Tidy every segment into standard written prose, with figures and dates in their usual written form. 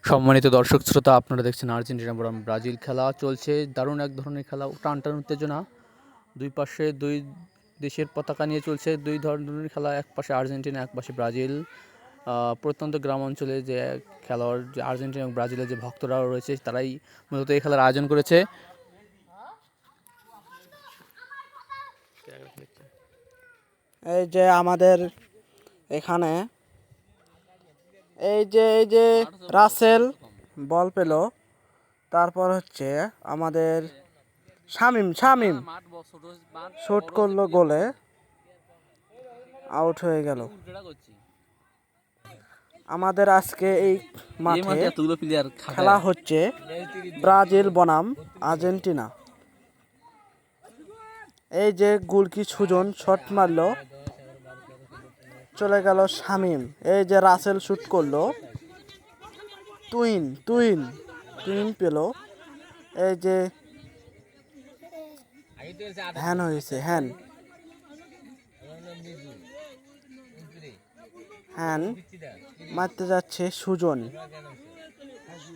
সম্মানিত দর্শক শ্রোতা, আপনারা দেখছেন আর্জেন্টিনা বনাম ব্রাজিল খেলা চলছে। দারুণ এক ধরনের খেলা, টান টান উত্তেজনা। দুই পাশে দুই দেশের পতাকা নিয়ে চলছে দুই ধরনের খেলা। এক পাশে আর্জেন্টিনা, এক পাশে ব্রাজিল। প্রত্যন্ত গ্রাম অঞ্চলে যে খেলোয়াড়, যে আর্জেন্টিনা এবং ব্রাজিলের যে ভক্তরা রয়েছে, তারাই মূলত এই খেলার আয়োজন করেছে। এই যে আমাদের এখানে এই যে রাসেল বল পেল, তারপর হচ্ছে আমাদের শামিম শুট করলো, গোলে আউট হয়ে গেল। আমাদের আজকে এই মাঠে খেলা হচ্ছে ব্রাজিল বনাম আর্জেন্টিনা। এই যে গোলকি সুজন শট মারলো, চলে গেল শামিম। এই যে রাসেল শুট করলো, টুইন পেল। এই যে হ্যান হয়েছে, হ্যান মারতে যাচ্ছে সুজন।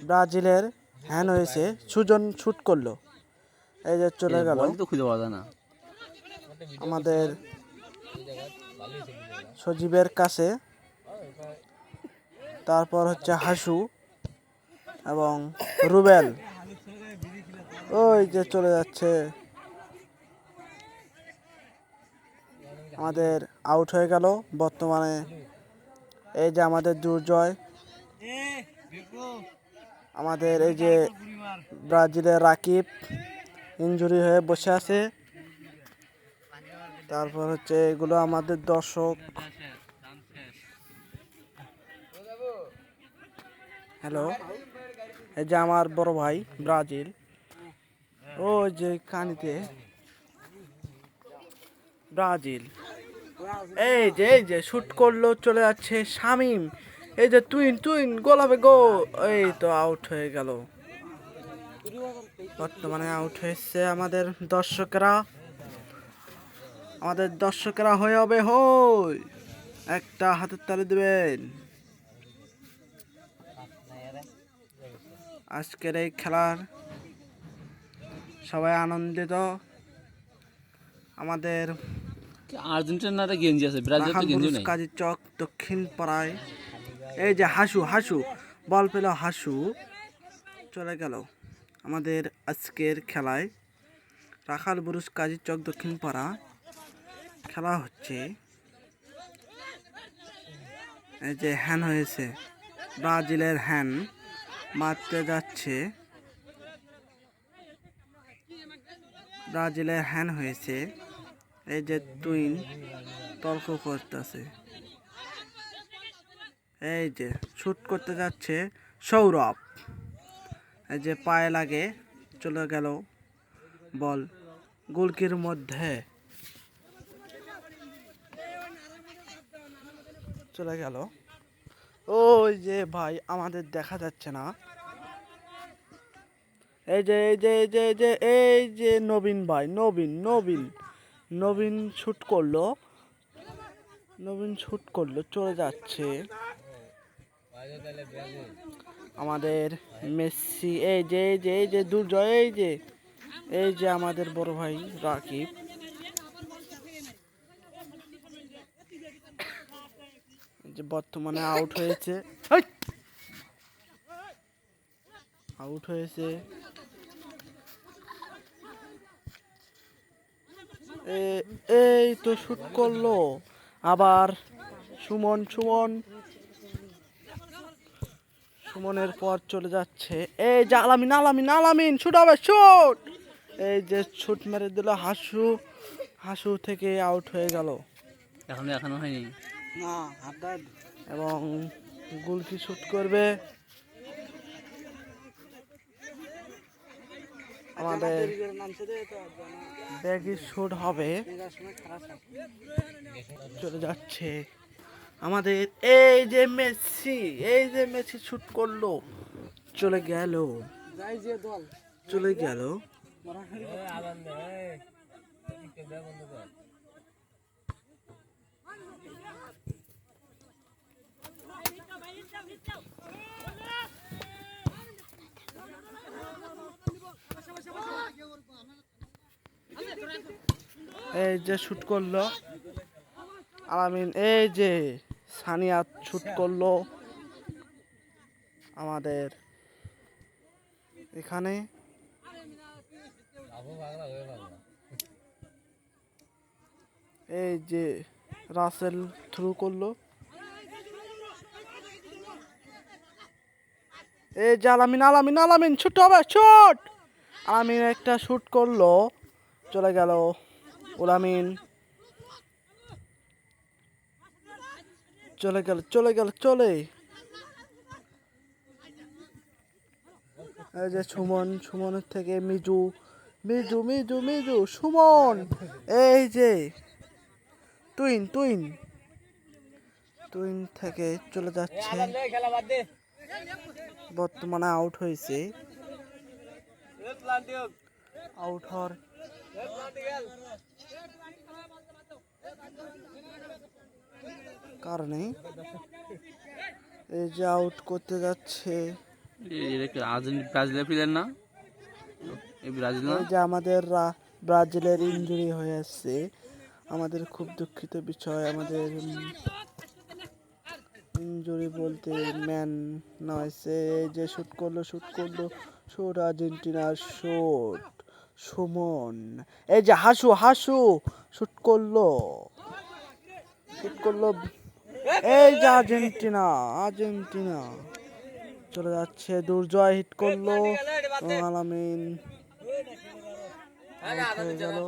ব্রাজিলের হ্যান হয়েছে, সুজন শুট করলো। এই যে চলে গেল আমাদের সজীবের কাছে। তারপর হচ্ছে হাসু এবং রুবেল, ওই যে চলে যাচ্ছে। আমাদের আউট হয়ে গেল বর্তমানে। এই যে আমাদের দুর্জয়, আমাদের এই যে ব্রাজিলের রাকিব ইনজুরি হয়ে বসে আছে। তারপর হচ্ছে এগুলো আমাদের দর্শক। হ্যালো, এই যে আমার বড় ভাই ব্রাজিল, ও যে কানিতে ব্রাজিল। এই যে শুট করলো, চলে যাচ্ছে শামিম। এই যে টুইন গোল হবে, গো। এই তো আউট হয়ে গেল। বর্তমানে আউট হয়েছে আমাদের দর্শকেরা হয়ে হবে হই, একটা হাতের তালি দেবেন। আজকের এই খেলার সবাই আনন্দিত। আমাদের আর্জেন্টিনার গেঞ্জি আছে, ব্রাজিলের তো গেঞ্জি নেই। কাজী চক দক্ষিণ পাড়ায় এই যে হাসু বল পেল, হাসু চলে গেল। আমাদের আজকের খেলায় রাখাল বুরুজ কাজী চক দক্ষিণ পাড়া খেলা হচ্ছে। এই যে হ্যান হয়েছে, ব্রাজিলের হ্যান মারতে যাচ্ছে। ব্রাজিলের হ্যান হয়েছে। এই যে টুইন তর্ক করতেছে। এই যে শুট করতে যাচ্ছে সৌরভ, এই যে পায়ে লাগে, চলে গেল বল গোলকির মধ্যে, চলে গেল। ওই যে ভাই আমাদের দেখা যাচ্ছে না। এই যে নবীন ভাই, নবীন শুট করলো, চলে যাচ্ছে আমাদের মেসি। এই যে দুর্জয়, এই যে আমাদের বড় ভাই রাকিব। যে বর্তমানে আউট হয়েছে। এই তো শুট করলো আবার সুমনের পর চলে যাচ্ছে। এই যে আলামিন শুট হবে, শুট। এই যে শুট মেরে দিল হাসু থেকে আউট হয়ে গেল। এখনো হয়নি না, এবং গোলকি শুট করবে আমাদের। ব্যাগি শুট হবে, চলে যাচ্ছে আমাদের। এই যে মেসি শুট করলো, চলে গেল। এই যে শুট করলো আলামিন, এই যে সানিয়া শুট করলো আমাদের এখানে। এই যে রাসেল থ্রু করলো, এই যে আলামিন আলামিন আলামিন শুট হবে, শুট। আলামিন একটা শুট করলো, চলে গেল উলামিন, চলে গেল চলে গেল চলে। এই যে সুমন, সুমনের থেকে মিজু, মিজু মিজু মিজু সুমন, এই যে তুইন তুইন, তুইন থেকে চলে যাচ্ছে, বর্তমানে আউট হয়েছে। আউট হওয়ার কারণে এই যে আউট করতে যাচ্ছে, ব্রাজিলের প্লেয়ার না, এই ব্রাজিল না। এই যে আমাদের ব্রাজিলের ইনজুরি হয়ে আসছে, আমাদের খুব দুঃখিত বিষয়। আমাদের ইনজুরি বলতে ম্যান নয়ছে। এই যে শুট করলো শুট করলো, শুট আর্জেন্টিনার শুট, সুমন। এই যে হাসু হাসু শুট করলো, শুট করলো, এই যে আর্জেন্টিনা, আর্জেন্টিনা চলে যাচ্ছে। দুর্জয় হিট করলো, আলামিন out হয়ে গেল।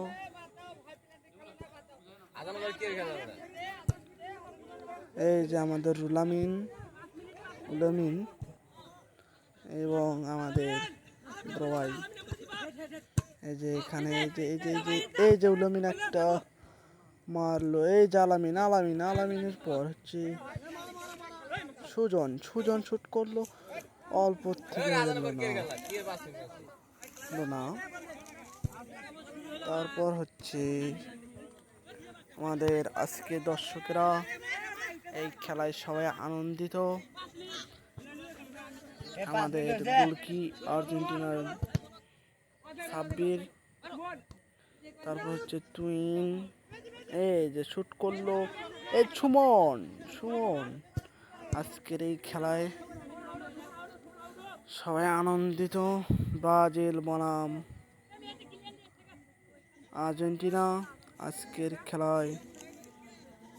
এই যে আমাদের উলামিন, উলামিন এবং আমাদের ব্রোয়াই, এই যে এখানে এই যে এই যে এই যে এই যে উলামিন একটা মারলো। এই যে আলামিন আলামিন আলামিনের পর হচ্ছে সুজন, সুজন শুট করলো, অল্প থেকে হলো না। তারপর হচ্ছে আমাদের আজকে দর্শকেরা এই খেলায় সবাই আনন্দিত। আমাদের গোলকি আর্জেন্টিনার সাব্বির, তারপর হচ্ছে টুইন, এই যে শুট করলো, এই সুমন, সুমন। আজকের এই খেলায় সবাই আনন্দিত। ব্রাজিল বনাম আর্জেন্টিনা, আজকের খেলায়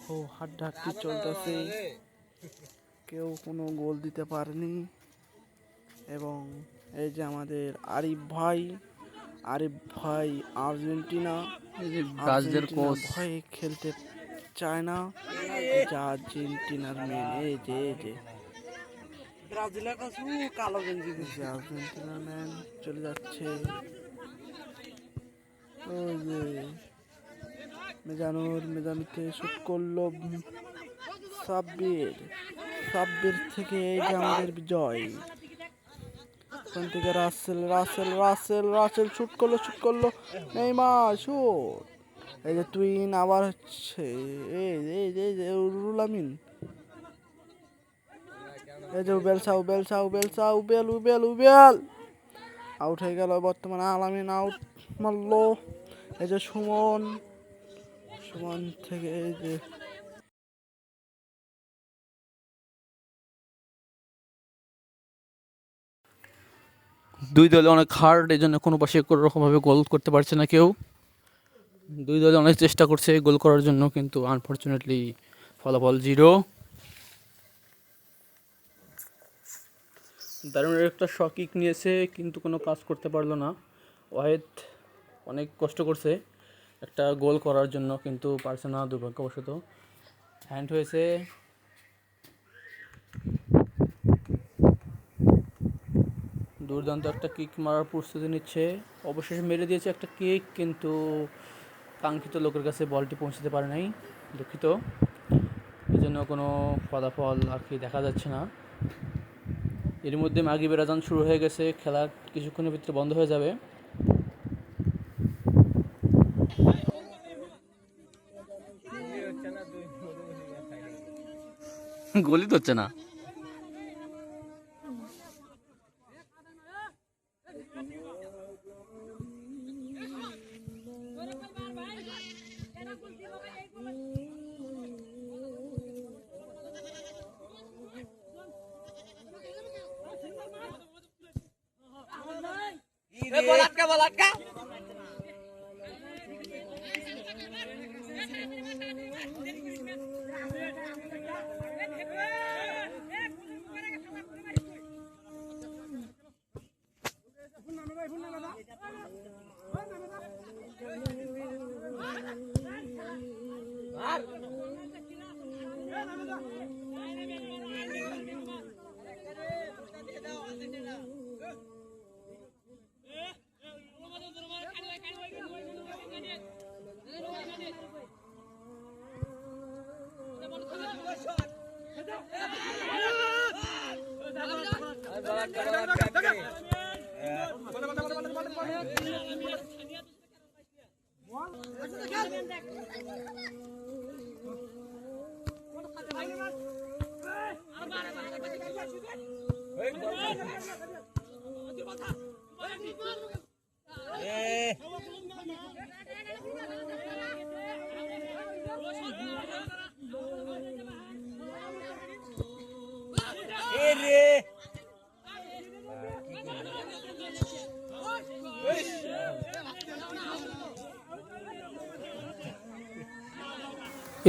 খুব হাড্ডাহাড্ডি চলতেছে, কেউ কোনো গোল দিতে পারেনি। এবং এই যে আমাদের আরিফ ভাই, আরিফ ভাই আর্জেন্টিনা, ব্রাজিলের কোচ ভয়ে খেলতে চায় না। এই যে আর্জেন্টিনার মেন, এই যে এই যে ব্রাজিলের কাছে কালো গেঞ্জি, আর্জেন্টিনার ম্যান চলে যাচ্ছে। ওই যে মেজানুর, মেজানুতে শুট করলো সাব্বির, সাব্বির থেকে এই যে আমাদের বিজয়। ওখান থেকে রাসেল রাসেল রাসেল রাসেল শুট করলো, শুট করলো, নেইমার শুট। এই যে টুইন আবার হচ্ছে, এই এই যে এই যে উলামিন, এই যে উবেলসা উবেলসা উবেলসা উবেল উবেল উবেল, আউট হয়ে গেল। বর্তমানে আলামিন আউট মারলো। এই যে সুমন, সুমন থেকে এই যে দুই দলে অনেক হার্ড, এই জন্য কোনো পাশে কোনো রকমভাবে গোল করতে পারছে না কেউ। দুই দলে অনেক চেষ্টা করছে গোল করার জন্য, কিন্তু আনফর্চুনেটলি ফলাফল 0। দারুণ একটা শট কিক নিয়েছে, কিন্তু কোনো কাজ করতে পারলো না। ওয়াহেদ অনেক কষ্ট করছে একটা গোল করার জন্য, কিন্তু পারছে না দুর্ভাগ্যবশত। হ্যান্ড হয়েছে, দুর্দান্ত একটা কিক মারার প্রস্তুতি নিচ্ছে, অবশেষে মেরে দিয়েছে একটা কিক, কিন্তু কাঙ্ক্ষিত লোকের কাছে বলটি পৌঁছতে পারে নাই, দুঃখিত। এই জন্য কোনো ফলাফল আর কি দেখা যাচ্ছে না। এর মধ্যে মাগরিবের আজান শুরু হয়ে গেছে, খেলা কিছুক্ষণের ভিতরে বন্ধ হয়ে যাবে। গোলই তো হচ্ছে না।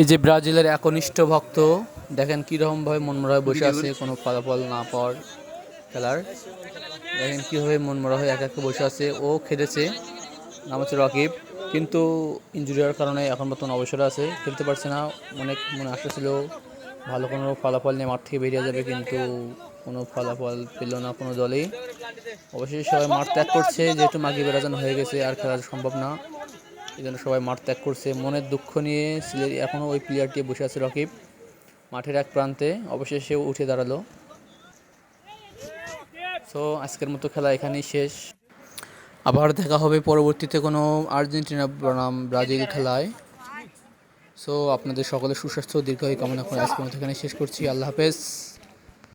এই যে ব্রাজিলের একনিষ্ঠ ভক্ত দেখেন কীরকমভাবে মনমরা হয়ে বসে আছে কোনো ফলাফল না পাওয়ার খেলার। দেখেন কীভাবে মনমরা হয়ে একা একা বসে আছে। ও খেলেছে, নাম হচ্ছে রকিব, কিন্তু ইনজুরি হওয়ার কারণে এখন বর্তমানে অবসরে আছে, খেলতে পারছে না। অনেক মনে আশা ছিল ভালো কোনো ফলাফল নিয়ে মাঠ থেকে বেরিয়ে যাবে, কিন্তু কোনো ফলাফল পেল না কোনো দলেই। অবশ্যই সবাই মাঠ ত্যাগ করছে, যেহেতু মাগি বেরাজান হয়ে গেছে, আর খেলা সম্ভব না, এই জন্য সবাই মাঠ ত্যাগ করছে। মনের দুঃখ নিয়ে এখনও ওই প্লেয়ারটি বসে আছে রকিব মাঠের এক প্রান্তে। অবশ্যই সেও উঠে দাঁড়ালো। সো আজকের মতো খেলা এখানেই শেষ। আবার দেখা হবে পরবর্তীতে কোনো আর্জেন্টিনা বনাম ব্রাজিল খেলায়। সো আপনাদের সকলের সুস্বাস্থ্য দীর্ঘায়ু কামনা করে আজকের মতো এখানে শেষ করছি। আল্লাহ হাফেজ।